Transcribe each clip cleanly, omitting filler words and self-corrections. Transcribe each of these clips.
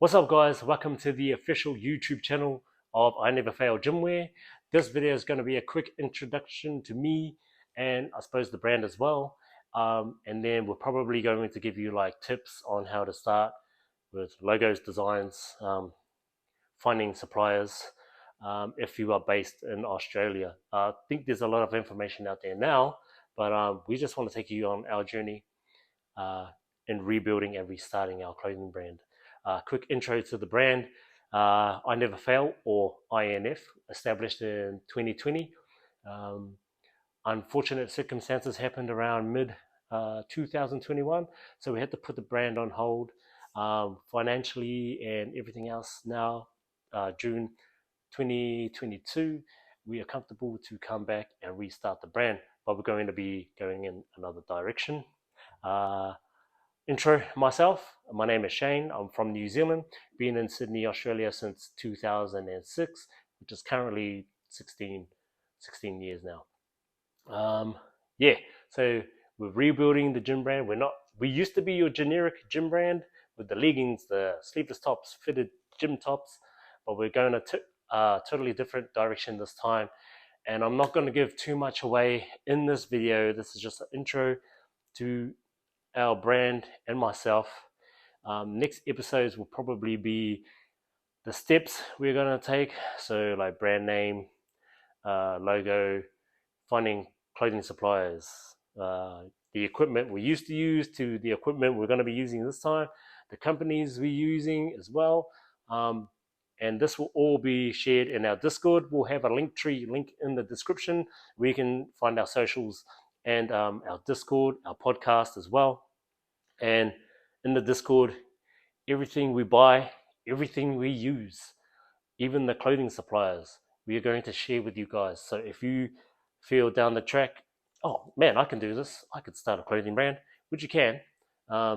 What's up, guys? Welcome to the official YouTube channel of I Never Fail Gymwear. This video is going to be a quick introduction to me and I suppose the brand as well. And then we're probably going to give you like tips on how to start with logos, designs, finding suppliers if you are based in Australia. I think there's a lot of information out there now, but we just want to take you on our journey in rebuilding and restarting our clothing brand. Quick intro to the brand. I Never Fail, or INF, established in 2020. Unfortunate circumstances happened around mid 2021, so we had to put the brand on hold financially and everything else. Now, June 2022, we are comfortable to come back and restart the brand, but we're going to be going in another direction. Intro myself, my name is Shane. I'm from New Zealand, been in Sydney, Australia since 2006, which is currently 16 years now. Yeah, so we're rebuilding the gym brand. We used to be your generic gym brand with the leggings, the sleeveless tops, fitted gym tops, but we're going a totally different direction this time. And I'm not going to give too much away in this video. This is just an intro to our brand and myself. Next episodes will probably be the steps we're going to take. So like brand name, logo, finding clothing suppliers, the equipment we used to use to the equipment we're going to be using this time, the companies we're using as well. And this will all be shared in our Discord. We'll have a link in the description where you can find our socials and our Discord, our podcast as well. And in the Discord, everything we buy, everything we use, even the clothing suppliers, we are going to share with you guys. So if you feel down the track, oh man, I can do this, I could start a clothing brand, which you can. Yeah,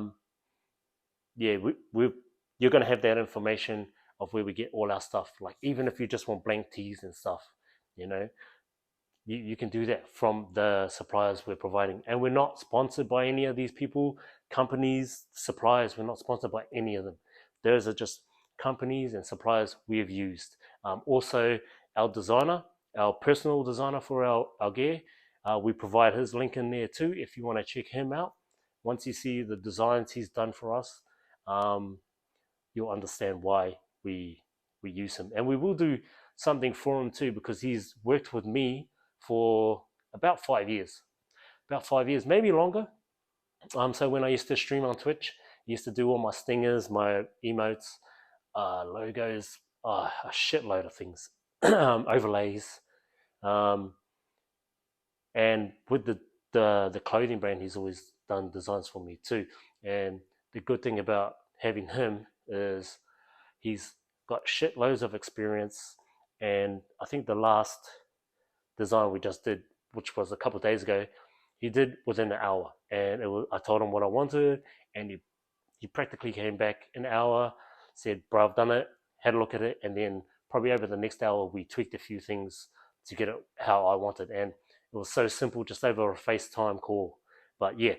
you're going to have that information of where we get all our stuff. Like even if you just want blank tees and stuff, you know, you can do that from the suppliers we're providing. And we're not sponsored by any of these people, companies, suppliers. We're not sponsored by any of them. Those are just companies and suppliers we have used. Also, our designer, our personal designer for our gear, we provide his link in there too if you want to check him out. Once you see the designs he's done for us, you'll understand why we use him. And we will do something for him too, because he's worked with me for about 5 years, maybe longer. So when I used to stream on Twitch, I used to do all my stingers, my emotes, logos, a shitload of things, overlays, and with the clothing brand, he's always done designs for me too. And the good thing about having him is he's got shitloads of experience. And I think the last design we just did, which was a couple of days ago, he did within an hour. And I told him what I wanted, and he practically came back an hour, said, bro, I've done it, had a look at it, and then probably over the next hour we tweaked a few things to get it how I wanted. And it was so simple, just over a FaceTime call. But yeah,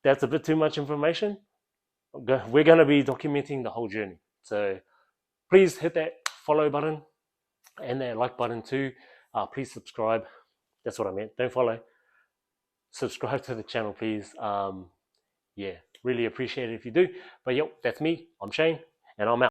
that's a bit too much information. We're going to be documenting the whole journey. So please hit that follow button and that like button too. Please subscribe. That's what I meant. Don't follow. Subscribe to the channel, please. Yeah, really appreciate it if you do. But yep, that's me. I'm Shane, and I'm out.